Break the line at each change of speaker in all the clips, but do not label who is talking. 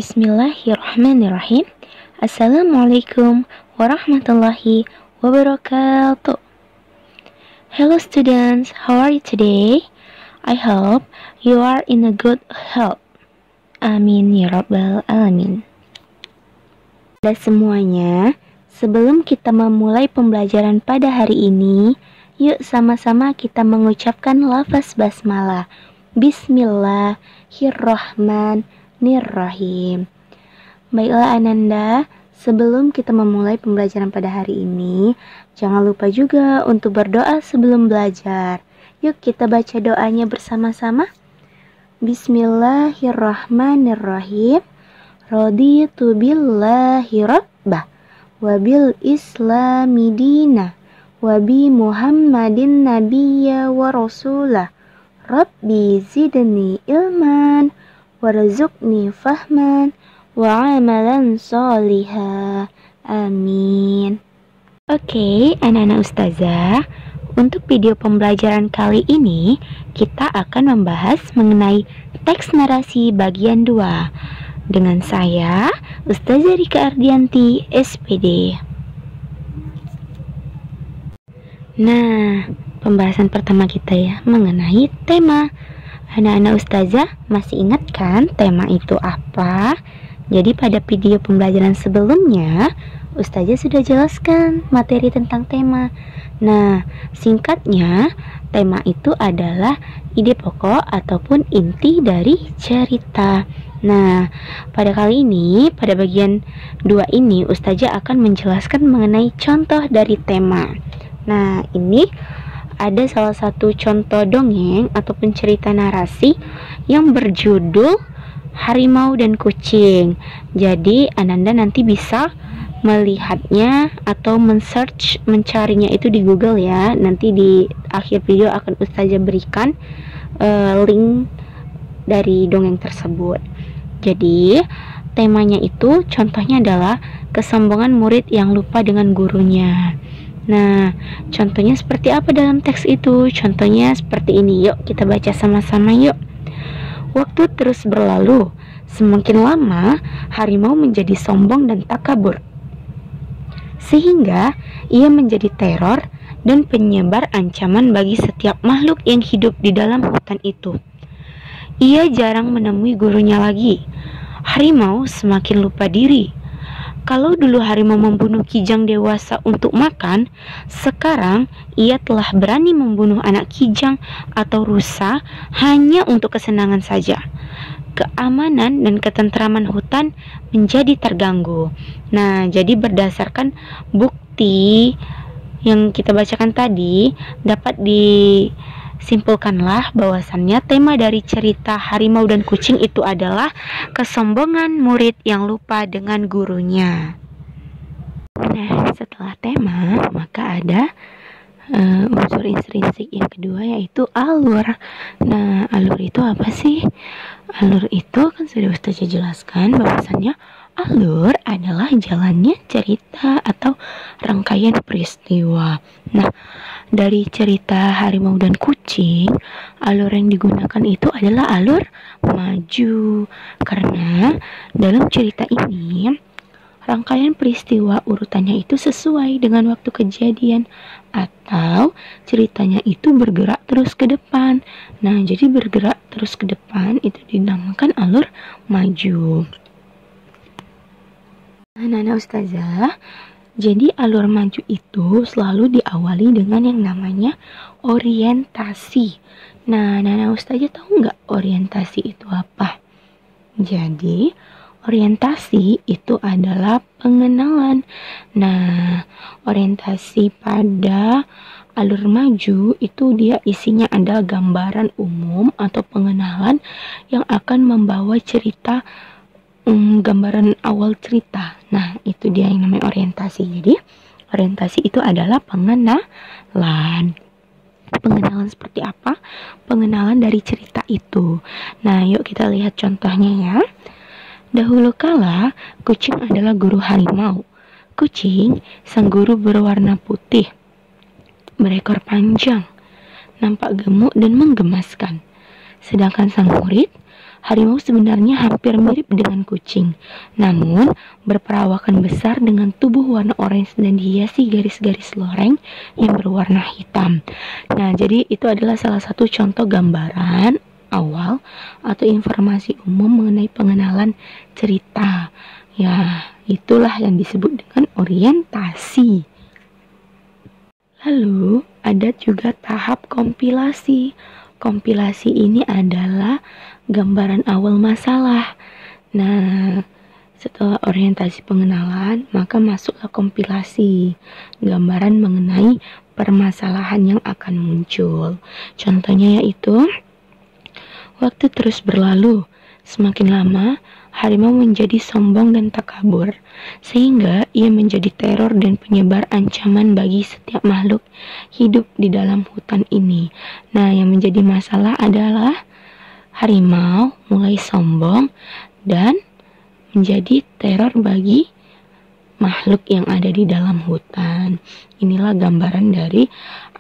Bismillahirrahmanirrahim. Assalamualaikum warahmatullahi wabarakatuh. Hello students, how are you today? I hope you are in a good health. Amin ya rabbal alamin. Dan semuanya, sebelum kita memulai pembelajaran pada hari ini, yuk sama-sama kita mengucapkan lafaz basmalah. Bismillahirrahmanirrahim. Baiklah Ananda, sebelum kita memulai pembelajaran pada hari ini, jangan lupa juga untuk berdoa sebelum belajar. Yuk kita baca doanya bersama-sama. Bismillahirrahmanirrahim. Raditu billahi rabbah wa bil islami dina wa bi Muhammadin nabiyya wa rasulah. Rabbi zidni ilman warzuqni fahman wa amalan sholiha. Amin. Oke, anak-anak ustazah, untuk video pembelajaran kali ini kita akan membahas mengenai teks narasi bagian 2 dengan saya Ustazah Rika Ardianti SPD. Nah, pembahasan pertama kita ya mengenai tema. Anak-anak ustazah masih ingat kan tema itu apa? Jadi pada video pembelajaran sebelumnya ustazah sudah jelaskan materi tentang tema. Nah, singkatnya tema itu adalah ide pokok ataupun inti dari cerita. Nah, pada kali ini, pada bagian 2 ini ustazah akan menjelaskan mengenai contoh dari tema. Nah, ini ada salah satu contoh dongeng ataupun cerita narasi yang berjudul Harimau dan Kucing. Jadi Ananda nanti bisa melihatnya atau mencarinya itu di Google ya. Nanti di akhir video akan ustazah berikan link dari dongeng tersebut. Jadi temanya itu contohnya adalah kesombongan murid yang lupa dengan gurunya. Nah, contohnya seperti apa dalam teks itu? Contohnya seperti ini. Yuk kita baca sama-sama yuk. Waktu terus berlalu, semakin lama harimau menjadi sombong dan takabur, sehingga ia menjadi teror dan penyebar ancaman bagi setiap makhluk yang hidup di dalam hutan itu. Ia jarang menemui gurunya lagi. Harimau semakin lupa diri. Kalau dulu harimau membunuh kijang dewasa untuk makan, sekarang ia telah berani membunuh anak kijang atau rusa hanya untuk kesenangan saja. Keamanan dan ketentraman hutan menjadi terganggu. Nah, jadi berdasarkan bukti yang kita bacakan tadi, dapat disimpulkanlah bahwasannya tema dari cerita Harimau dan Kucing itu adalah kesombongan murid yang lupa dengan gurunya. Nah, setelah tema, maka ada unsur intrinsik yang kedua, yaitu alur. Nah, alur itu apa sih? Alur itu kan sudah ustazah jelaskan bahwasannya alur adalah jalannya cerita atau rangkaian peristiwa. Nah, dari cerita Harimau dan Kucing, alur yang digunakan itu adalah alur maju. Karena dalam cerita ini, rangkaian peristiwa urutannya itu sesuai dengan waktu kejadian atau ceritanya itu bergerak terus ke depan. Nah, jadi bergerak terus ke depan itu dinamakan alur maju. Anak-anak ustazah, jadi alur maju itu selalu diawali dengan yang namanya orientasi. Nah, anak-anak ustazah tahu nggak orientasi itu apa? Jadi orientasi itu adalah pengenalan. Nah, orientasi pada alur maju itu dia isinya adalah gambaran umum atau pengenalan yang akan membawa cerita, gambaran awal cerita. Nah, itu dia yang namanya orientasi. Jadi, orientasi itu adalah pengenalan. Pengenalan seperti apa? Pengenalan dari cerita itu. Nah, yuk kita lihat contohnya ya. Dahulu kala, kucing adalah guru harimau. Kucing, sang guru berwarna putih, berekor panjang, nampak gemuk dan menggemaskan. Sedangkan sang murid Harimau sebenarnya hampir mirip dengan kucing, namun berperawakan besar dengan tubuh warna orange dan dihiasi garis-garis loreng yang berwarna hitam. Nah, jadi itu adalah salah satu contoh gambaran awal atau informasi umum mengenai pengenalan cerita. Ya, itulah yang disebut dengan orientasi. Lalu, ada juga tahap kompilasi. Kompilasi ini adalah gambaran awal masalah. Nah, setelah orientasi pengenalan, maka masuklah kompilasi. Gambaran mengenai permasalahan yang akan muncul. Contohnya yaitu, waktu terus berlalu. Semakin lama, harimau menjadi sombong dan takabur, sehingga ia menjadi teror dan penyebar ancaman bagi setiap makhluk hidup di dalam hutan ini. Nah, yang menjadi masalah adalah harimau mulai sombong dan menjadi teror bagi makhluk yang ada di dalam hutan. Inilah gambaran dari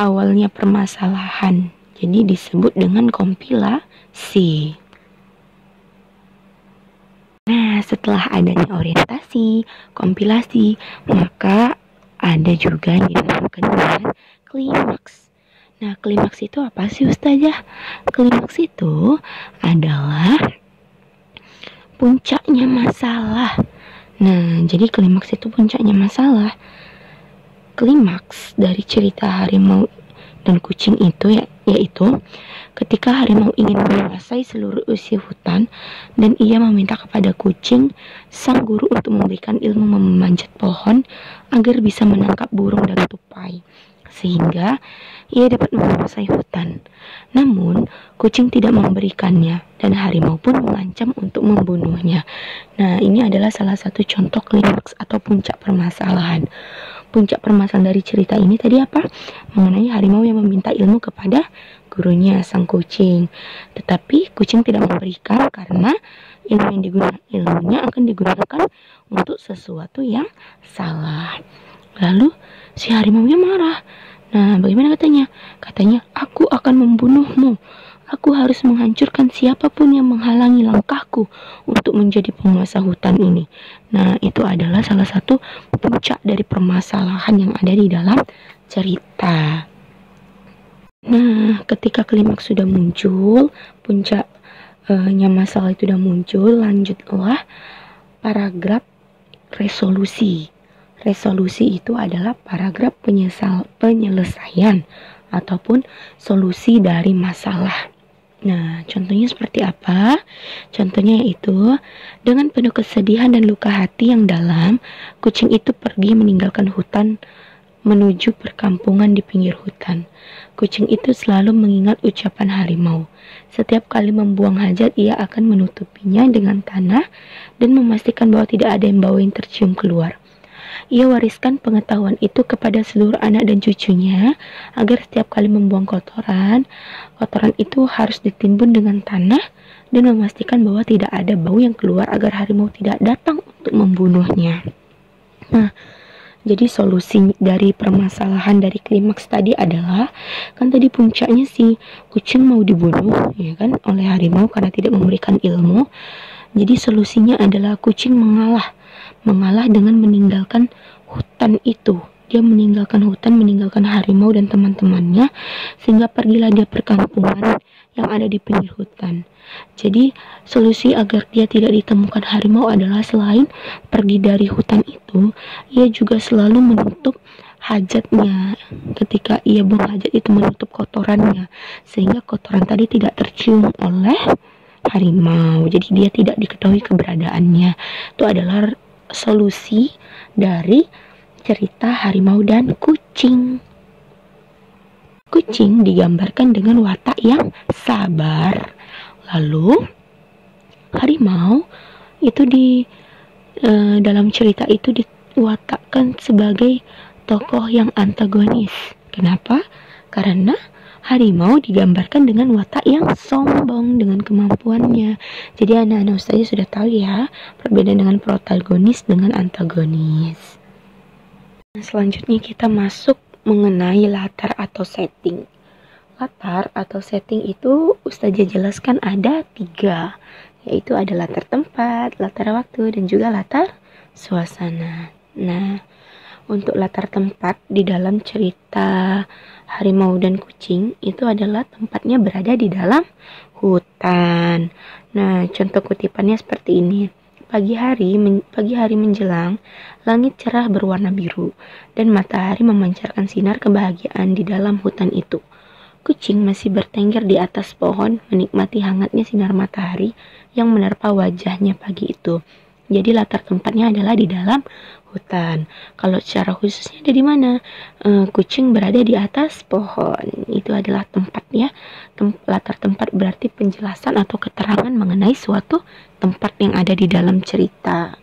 awalnya permasalahan. Jadi disebut dengan kompilasi. Nah, setelah adanya orientasi, kompilasi, maka ada juga yang dinamakan dengan klimaks. Nah, klimaks itu apa sih Ustazah? Klimaks itu adalah puncaknya masalah. Nah, jadi klimaks itu puncaknya masalah. Klimaks dari cerita harimau dan kucing itu yaitu ketika harimau ingin menguasai seluruh isi hutan dan ia meminta kepada kucing, sang guru, untuk memberikan ilmu memanjat pohon agar bisa menangkap burung dan tupai, sehingga ia dapat menguasai hutan. Namun, kucing tidak memberikannya dan harimau pun mengancam untuk membunuhnya. Nah, ini adalah salah satu contoh klimaks atau puncak permasalahan. Puncak permasalahan dari cerita ini tadi apa? Mengenai harimau yang meminta ilmu kepada gurunya, sang kucing. Tetapi kucing tidak memberikan karena ilmunya akan digunakan untuk sesuatu yang salah. Lalu si harimaunya marah. Nah, bagaimana katanya? Katanya, aku akan membunuhmu. Aku harus menghancurkan siapapun yang menghalangi langkahku untuk menjadi penguasa hutan ini. Nah, itu adalah salah satu puncak dari permasalahan yang ada di dalam cerita. Nah, ketika klimaks sudah muncul, puncaknya masalah itu sudah muncul, lanjutlah paragraf resolusi. Resolusi itu adalah paragraf penyelesaian ataupun solusi dari masalah. Nah, contohnya seperti apa? Contohnya yaitu, dengan penuh kesedihan dan luka hati yang dalam, kucing itu pergi meninggalkan hutan menuju perkampungan di pinggir hutan. Kucing itu selalu mengingat ucapan harimau. Setiap kali membuang hajat, ia akan menutupinya dengan tanah dan memastikan bahwa tidak ada bau yang tercium keluar. Ia wariskan pengetahuan itu kepada seluruh anak dan cucunya, agar setiap kali membuang kotoran itu harus ditimbun dengan tanah dan memastikan bahwa tidak ada bau yang keluar agar harimau tidak datang untuk membunuhnya. Nah, jadi solusi dari permasalahan dari klimaks tadi adalah, kan tadi puncaknya si kucing mau dibunuh, ya kan, oleh harimau karena tidak memberikan ilmu. Jadi solusinya adalah kucing mengalah dengan meninggalkan hutan itu. Dia meninggalkan hutan, meninggalkan harimau dan teman-temannya, sehingga pergilah dia perkampungan yang ada di pinggir hutan. Jadi solusi agar dia tidak ditemukan harimau adalah selain pergi dari hutan itu, ia juga selalu menutup hajatnya. Ketika ia buang hajat itu menutup kotorannya, sehingga kotoran tadi tidak tercium oleh harimau. Jadi dia tidak diketahui keberadaannya. Itu adalah solusi dari cerita harimau dan kucing. Kucing digambarkan dengan watak yang sabar. Lalu harimau itu dalam cerita itu diwatakkan sebagai tokoh yang antagonis. Kenapa? Karena harimau digambarkan dengan watak yang sombong dengan kemampuannya. Jadi anak-anak ustazah sudah tahu ya perbedaan dengan protagonis dengan antagonis. Selanjutnya kita masuk mengenai latar atau setting. Latar atau setting itu ustazah jelaskan ada 3. yaitu ada latar tempat, latar waktu, dan juga latar suasana. Nah, untuk latar tempat di dalam cerita Harimau dan Kucing itu adalah tempatnya berada di dalam hutan. Nah, contoh kutipannya seperti ini. Pagi hari menjelang, langit cerah berwarna biru, dan matahari memancarkan sinar kebahagiaan di dalam hutan itu. Kucing masih bertengger di atas pohon, menikmati hangatnya sinar matahari yang menerpa wajahnya pagi itu. Jadi latar tempatnya adalah di dalam hutan. Kalau secara khususnya ada di mana? Kucing berada di atas pohon. Itu adalah tempatnya. Latar tempat berarti penjelasan atau keterangan mengenai suatu tempat yang ada di dalam cerita.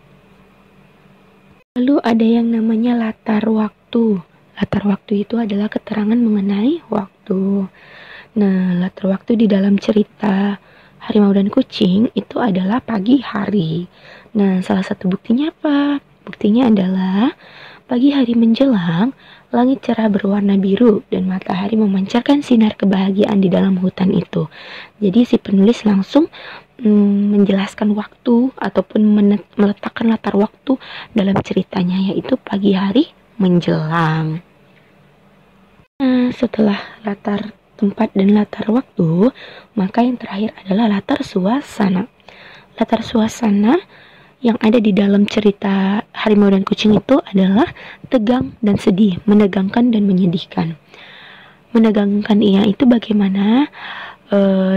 Lalu ada yang namanya latar waktu. Latar waktu itu adalah keterangan mengenai waktu. Nah, latar waktu di dalam cerita Harimau dan Kucing itu adalah pagi hari. Nah, salah satu buktinya apa? Buktinya adalah pagi hari menjelang, langit cerah berwarna biru dan matahari memancarkan sinar kebahagiaan di dalam hutan itu. Jadi si penulis langsung menjelaskan waktu ataupun meletakkan latar waktu dalam ceritanya, yaitu pagi hari menjelang. Nah, setelah latar tempat dan latar waktu, maka yang terakhir adalah latar suasana. Latar suasana yang ada di dalam cerita Harimau dan Kucing itu adalah tegang dan sedih, menegangkan dan menyedihkan. Menegangkan itu bagaimana,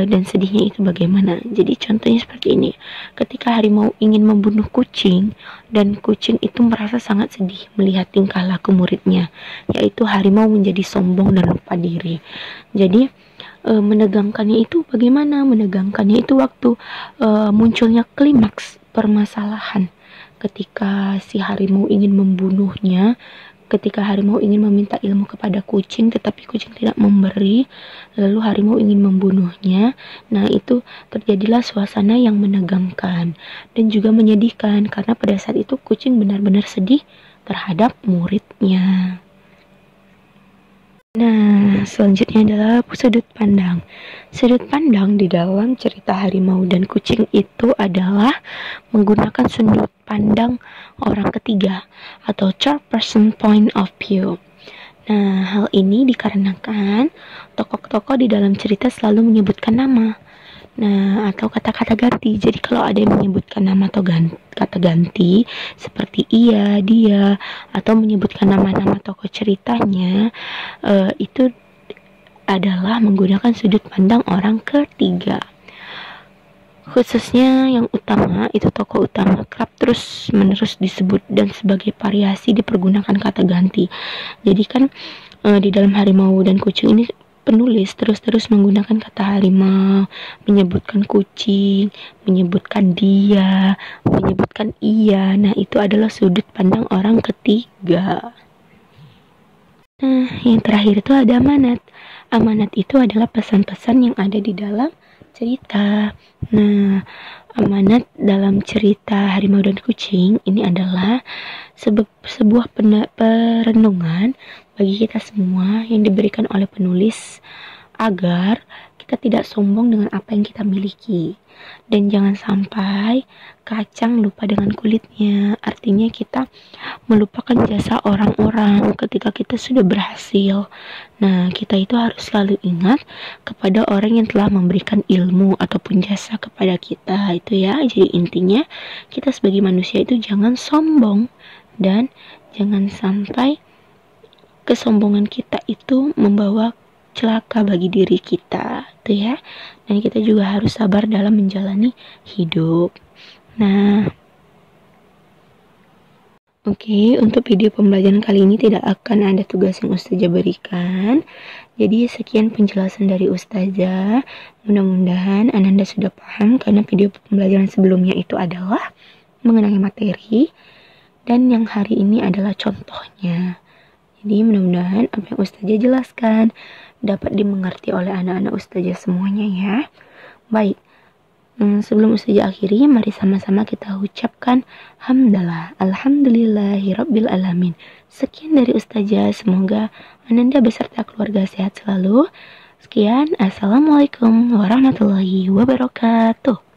dan sedihnya itu bagaimana. Jadi contohnya seperti ini. Ketika harimau ingin membunuh kucing, dan kucing itu merasa sangat sedih melihat tingkah laku muridnya, yaitu harimau menjadi sombong dan lupa diri. Jadi menegangkannya itu bagaimana? Menegangkannya itu waktu munculnya klimaks permasalahan. Ketika si harimau ingin membunuhnya, ketika harimau ingin meminta ilmu kepada kucing tetapi kucing tidak memberi, lalu harimau ingin membunuhnya. Nah, itu terjadilah suasana yang menegangkan dan juga menyedihkan, karena pada saat itu kucing benar-benar sedih terhadap muridnya. Nah, selanjutnya adalah sudut pandang. Sudut pandang di dalam cerita Harimau dan Kucing itu adalah menggunakan sudut pandang orang ketiga atau third person point of view. Nah, hal ini dikarenakan tokoh-tokoh di dalam cerita selalu menyebutkan nama. Nah, atau kata-kata ganti. Jadi kalau ada yang menyebutkan nama atau kata ganti seperti ia, dia, atau menyebutkan nama-nama tokoh ceritanya, itu adalah menggunakan sudut pandang orang ketiga. Khususnya yang utama, itu tokoh utama kerap terus menerus disebut dan sebagai variasi dipergunakan kata ganti. Jadi kan di dalam Harimau dan Kucing ini penulis terus-terus menggunakan kata harimau, menyebutkan kucing, menyebutkan dia, menyebutkan ia. Nah, itu adalah sudut pandang orang ketiga. Nah, yang terakhir itu ada amanat. Amanat itu adalah pesan-pesan yang ada di dalam cerita. Nah, amanat dalam cerita Harimau dan Kucing ini adalah sebuah perenungan bagi kita semua yang diberikan oleh penulis agar kita tidak sombong dengan apa yang kita miliki, dan jangan sampai kacang lupa dengan kulitnya. Artinya kita melupakan jasa orang-orang ketika kita sudah berhasil. Nah, kita itu harus selalu ingat kepada orang yang telah memberikan ilmu ataupun jasa kepada kita, itu ya. Jadi intinya kita sebagai manusia itu jangan sombong, dan jangan sampai kesombongan kita itu membawa celaka bagi diri kita, tuh ya. Dan kita juga harus sabar dalam menjalani hidup. Nah, oke, untuk video pembelajaran kali ini tidak akan ada tugas yang Ustazah berikan. Jadi sekian penjelasan dari Ustazah. Mudah-mudahan Ananda sudah paham, karena video pembelajaran sebelumnya itu adalah mengenai materi, dan yang hari ini adalah contohnya. Jadi mudah-mudahan apa yang Ustazah jelaskan dapat dimengerti oleh anak-anak Ustazah semuanya ya. Baik, sebelum Ustazah akhiri, mari sama-sama kita ucapkan hamdalah, alhamdulillahirabbil alamin. Sekian dari Ustazah, semoga Ananda beserta keluarga sehat selalu. Sekian, assalamualaikum warahmatullahi wabarakatuh.